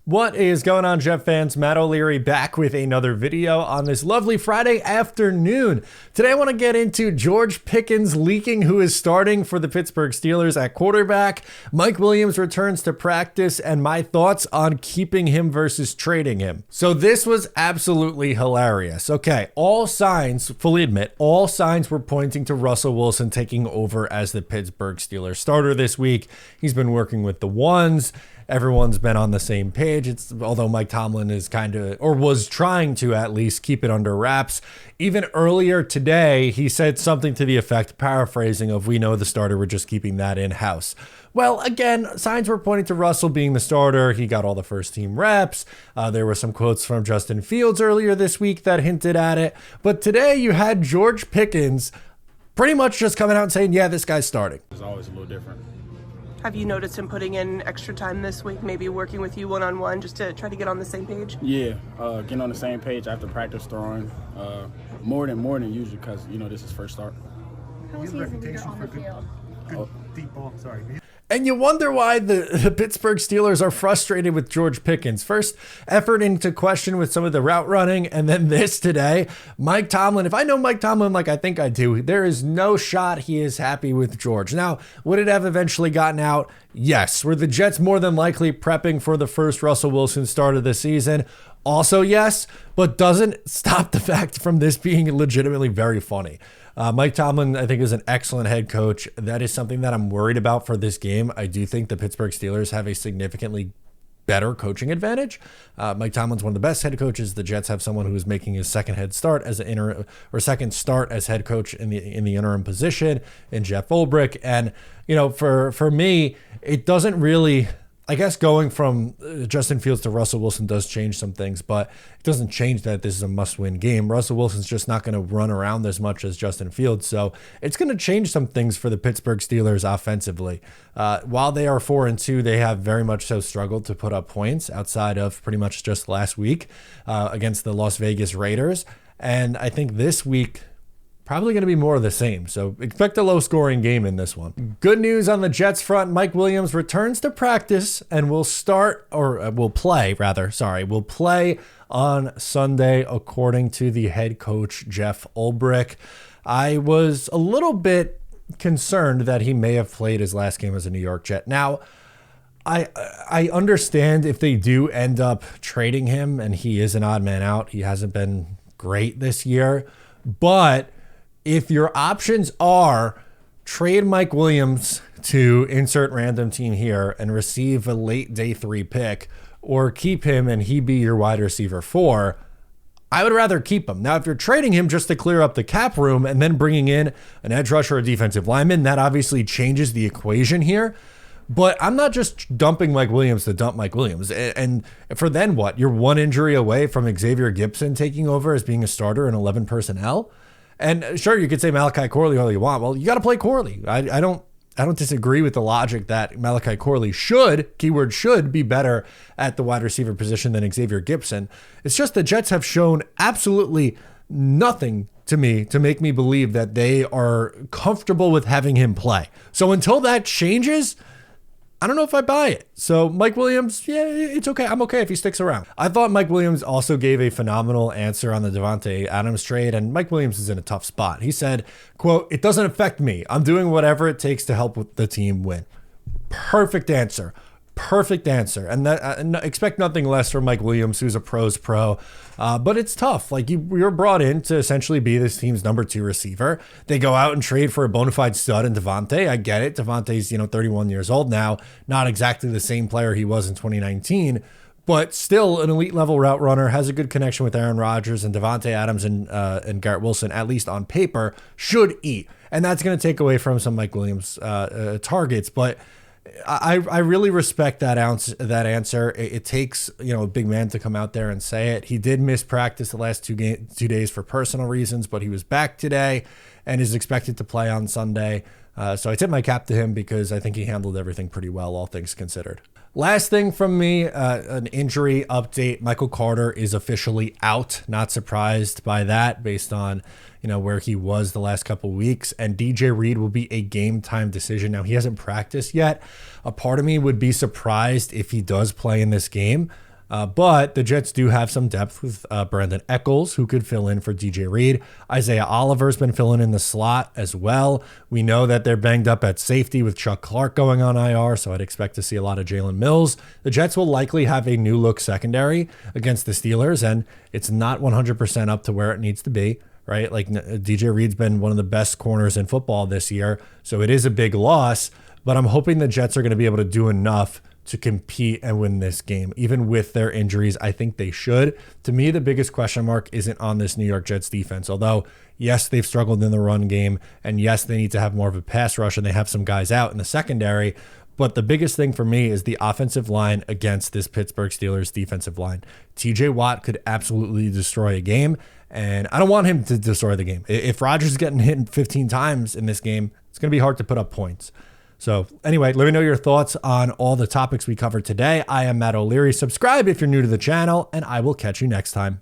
What is going on, Jet fans? Matt O'Leary back with another video on this lovely Friday afternoon. Today I want to get into George Pickens leaking who is starting for the Pittsburgh Steelers at quarterback, Mike Williams returns to practice, and my thoughts on keeping him versus trading him. So this was absolutely hilarious. Okay, all signs, fully admit, all signs were pointing to Russell Wilson taking over as the Pittsburgh Steelers starter this week. He's been working with the ones. Everyone's been on the same page. Although Mike Tomlin is was trying to at least keep it under wraps. Even earlier today, he said something to the effect, paraphrasing, of "we know the starter, we're just keeping that in-house." Well, again, signs were pointing to Russell being the starter. He got all the first team reps. There were some quotes from Justin Fields earlier this week that hinted at it. But today you had George Pickens pretty much just coming out and saying, yeah, this guy's starting. It's always a little different. Have you noticed him putting in extra time this week, maybe working with you one-on-one just to try to get on the same page? Yeah, getting on the same page after practice throwing, more than usually because, this is first start. How was he as a leader on the field? Good deep ball, sorry. And you wonder why the Pittsburgh Steelers are frustrated with George Pickens. First, effort into question with some of the route running, and then this today. Mike Tomlin, if I know Mike Tomlin like I think I do, there is no shot he is happy with George. Now, would it have eventually gotten out? Yes. Were the Jets more than likely prepping for the first Russell Wilson start of the season? Also yes, but doesn't stop the fact from this being legitimately very funny. Mike Tomlin, I think, is an excellent head coach. That is something that I'm worried about for this game. I do think the Pittsburgh Steelers have a significantly better coaching advantage. Mike Tomlin's one of the best head coaches. The Jets have someone who is making his second start as head coach in the interim position in Jeff Ulbrich. And for me, it doesn't really. I guess going from Justin Fields to Russell Wilson does change some things, but it doesn't change that this is a must-win game. Russell Wilson's just not going to run around as much as Justin Fields, so it's going to change some things for the Pittsburgh Steelers offensively. While they are 4-2, they have very much so struggled to put up points outside of pretty much just last week against the Las Vegas Raiders, and I think this week probably going to be more of the same, so expect a low-scoring game in this one. Good news on the Jets front. Mike Williams returns to practice and will play on Sunday, according to the head coach, Jeff Ulbrich. I was a little bit concerned that he may have played his last game as a New York Jet. Now, I understand if they do end up trading him, and he is an odd man out. He hasn't been great this year, but if your options are trade Mike Williams to insert random team here and receive a late day 3 pick, or keep him and he be your wide receiver 4, I would rather keep him. Now, if you're trading him just to clear up the cap room and then bringing in an edge rusher or a defensive lineman, that obviously changes the equation here. But I'm not just dumping Mike Williams to dump Mike Williams. And for then what? You're one injury away from Xavier Gibson taking over as being a starter in 11 personnel. And sure, you could say Malachi Corley all you want. Well, you got to play Corley. I don't disagree with the logic that Malachi Corley should be better at the wide receiver position than Xavier Gibson. It's just the Jets have shown absolutely nothing to me to make me believe that they are comfortable with having him play. So until that changes, I don't know if I buy it. So Mike Williams, yeah, it's okay. I'm okay if he sticks around. I thought Mike Williams also gave a phenomenal answer on the Davante Adams trade, and Mike Williams is in a tough spot. He said, quote, "It doesn't affect me. I'm doing whatever it takes to help the team win." Perfect answer. Perfect answer. And expect nothing less from Mike Williams, who's a pro's pro. But it's tough. Like, you're brought in to essentially be this team's number 2 receiver. They go out and trade for a bona fide stud in Davante. I get it. Davante's, 31 years old now. Not exactly the same player he was in 2019, but still an elite level route runner, has a good connection with Aaron Rodgers, and Davante Adams and Garrett Wilson, at least on paper, should eat. And that's going to take away from some Mike Williams targets. But I really respect that answer. It takes a big man to come out there and say it. He did miss practice the last 2 days for personal reasons, but he was back today and is expected to play on Sunday. So I tip my cap to him because I think he handled everything pretty well, all things considered. Last thing from me, an injury update. Michael Carter is officially out. Not surprised by that based on, where he was the last couple of weeks. And DJ Reed will be a game time decision. Now, he hasn't practiced yet. A part of me would be surprised if he does play in this game. But the Jets do have some depth with Brandon Eccles, who could fill in for DJ Reed. Isaiah Oliver's been filling in the slot as well. We know that they're banged up at safety with Chuck Clark going on IR, so I'd expect to see a lot of Jalen Mills. The Jets will likely have a new look secondary against the Steelers, and it's not 100% up to where it needs to be, right? Like DJ Reed's been one of the best corners in football this year, so it is a big loss, but I'm hoping the Jets are going to be able to do enough to compete and win this game. Even with their injuries, I think they should. To me, the biggest question mark isn't on this New York Jets defense, although, yes, they've struggled in the run game, and yes, they need to have more of a pass rush, and they have some guys out in the secondary, but the biggest thing for me is the offensive line against this Pittsburgh Steelers defensive line. TJ Watt could absolutely destroy a game, and I don't want him to destroy the game. If Rodgers is getting hit 15 times in this game, it's going to be hard to put up points. So anyway, let me know your thoughts on all the topics we covered today. I am Matt O'Leary. Subscribe if you're new to the channel, and I will catch you next time.